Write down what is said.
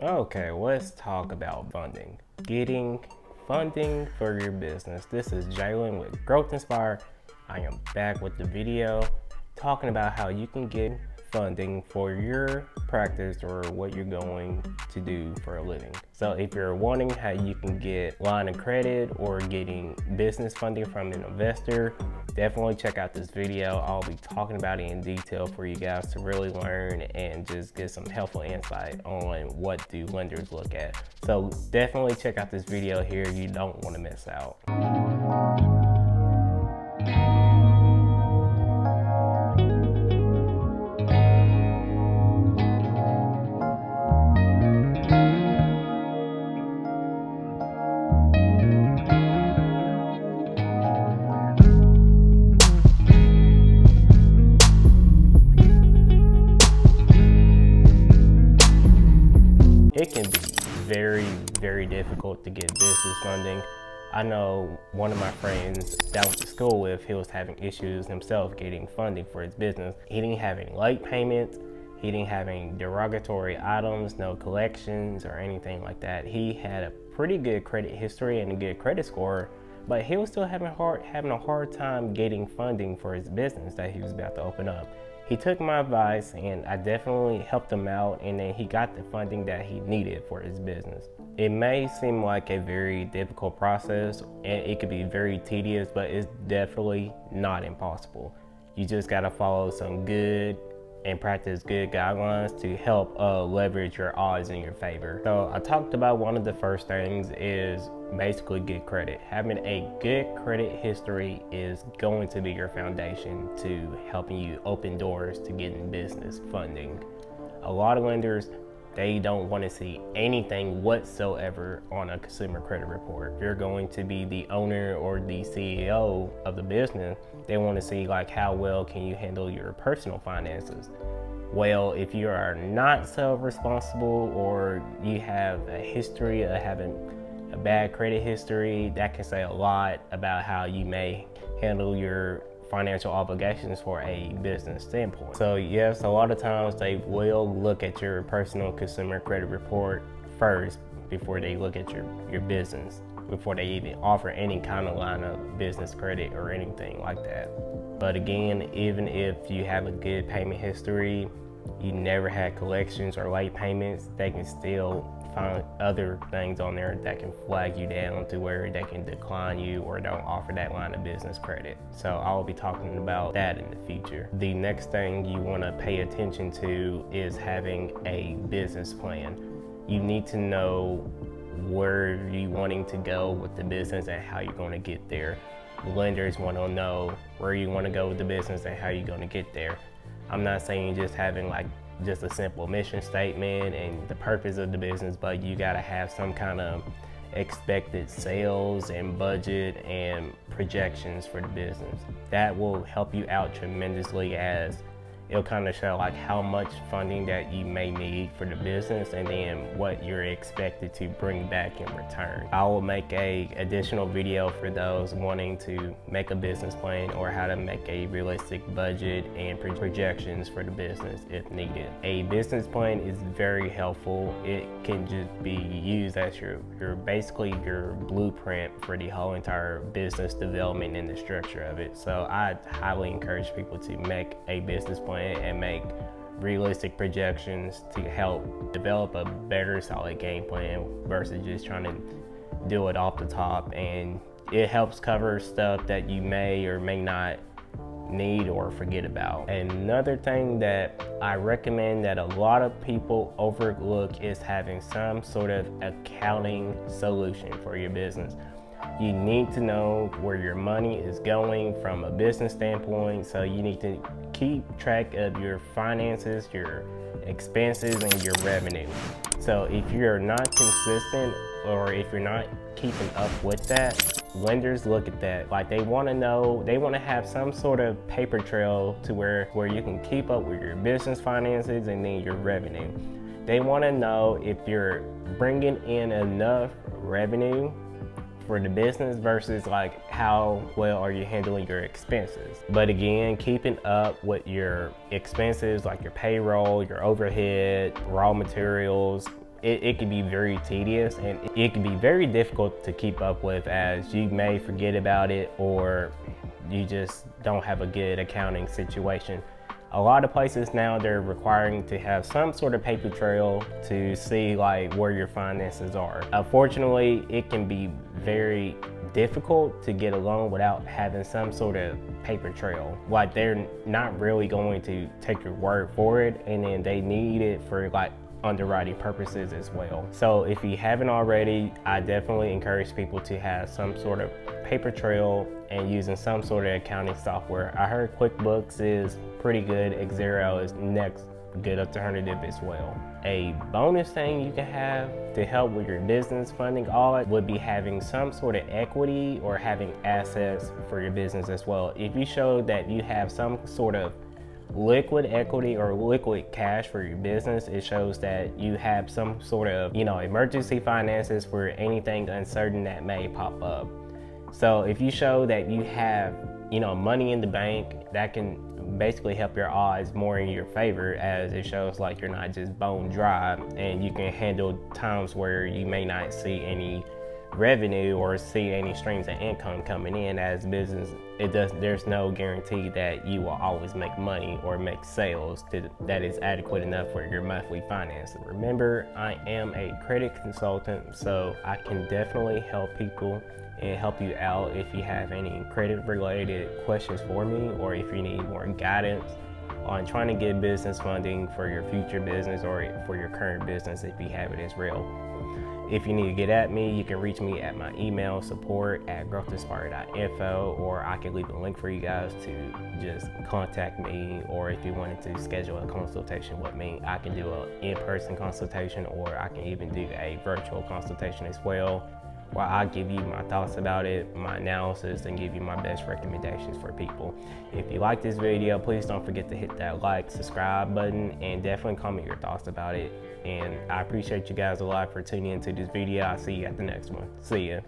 Okay, let's talk about funding. Getting funding for your business. This is Jalen with Growth Inspire. I am back with the video talking about how you can get funding for your practice or what you're going to do for a living. So if you're wanting how you can get line of credit or getting business funding from an investor, definitely check out this video. I'll be talking about it in detail for you guys to really learn and just get some helpful insight on what do lenders look at. So definitely check out this video here. You don't want to miss out. It can be very difficult to get business funding. I know one of my friends that I went to school with, he was having issues himself getting funding for his business. He didn't have any late payments, he didn't have any derogatory items, no collections or anything like that. He had a pretty good credit history and a good credit score, but he was still having a hard time getting funding for his business that he was about to open up. He took my advice and I definitely helped him out, and then he got the funding that he needed for his business. It may seem like a very difficult process and it could be very tedious, but it's definitely not impossible. You just gotta follow some good and practice good guidelines to help leverage your odds in your favor. So I talked about one of the first things is basically good credit. Having a good credit history is going to be your foundation to helping you open doors to getting business funding. A lot of lenders, they don't want to see anything whatsoever on a consumer credit report. If you're going to be the owner or the CEO of the business, they want to see like how well can you handle your personal finances. Well, if you are not self-responsible or you have a history of having a bad credit history, that can say a lot about how you may handle your financial obligations for a business standpoint. So yes, a lot of times they will look at your personal consumer credit report first before they look at your business, before they even offer any kind of line of business credit or anything like that. But again, even if you have a good payment history, you never had collections or late payments, they can still find other things on there that can flag you down to where they can decline you or don't offer that line of business credit. So I'll be talking about that in the future. The next thing you want to pay attention to is having a business plan. You need to know where you're wanting to go with the business and how you're going to get there. Lenders want to know where you want to go with the business and how you're going to get there. I'm not saying just having like just a simple mission statement and the purpose of the business, but you got to have some kind of expected sales and budget and projections for the business. That will help you out tremendously, as it'll kind of show like how much funding that you may need for the business and then what you're expected to bring back in return. I will make a additional video for those wanting to make a business plan or how to make a realistic budget and projections for the business if needed. A business plan is very helpful. It can just be used as your basically your blueprint for the whole entire business development and the structure of it. So I highly encourage people to make a business plan and make realistic projections to help develop a better solid game plan versus just trying to do it off the top, and it helps cover stuff that you may or may not need or forget about. Another thing that I recommend that a lot of people overlook is having some sort of accounting solution for your business. You need to know where your money is going from a business standpoint, so you need to keep track of your finances, your expenses, and your revenue. So if you're not consistent or if you're not keeping up with that, lenders look at that. Like they want to know, they want to have some sort of paper trail to where you can keep up with your business finances and then your revenue. They want to know if you're bringing in enough revenue for the business versus like how well are you handling your expenses. But again, keeping up with your expenses like your payroll, your overhead, raw materials, it can be very tedious, and it can be very difficult to keep up with, as you may forget about it or you just don't have a good accounting situation. A lot of places now, they're requiring to have some sort of paper trail to see like where your finances are. Unfortunately, it can be very difficult to get a loan without having some sort of paper trail. Like, they're not really going to take your word for it, and then they need it for like underwriting purposes as well. So if you haven't already, I definitely encourage people to have some sort of paper trail and using some sort of accounting software. I heard QuickBooks is pretty good. Xero is next good alternative as well. A bonus thing you can have to help with your business funding, all it would be having some sort of equity or having assets for your business as well. If you show that you have some sort of liquid equity or liquid cash for your business, it shows that you have some sort of, emergency finances for anything uncertain that may pop up. So if you show that you have, money in the bank, that can basically help your odds more in your favor, as it shows like you're not just bone dry, and you can handle times where you may not see any revenue or see any streams of income coming in. As business, there's no guarantee that you will always make money or make sales that is adequate enough for your monthly finances. Remember, I am a credit consultant, so I can definitely help people and help you out if you have any credit related questions for me, or if you need more guidance on trying to get business funding for your future business or for your current business if you have it as well. If you need to get at me, you can reach me at my email, support@growthinspire.info, or I can leave a link for you guys to just contact me. Or if you wanted to schedule a consultation with me, I can do an in-person consultation, or I can even do a virtual consultation as well, where I give you my thoughts about it, my analysis, and give you my best recommendations for people. If you like this video, please don't forget to hit that like, subscribe button, and definitely comment your thoughts about it. And I appreciate you guys a lot for tuning into this video. I'll see you at the next one. See ya.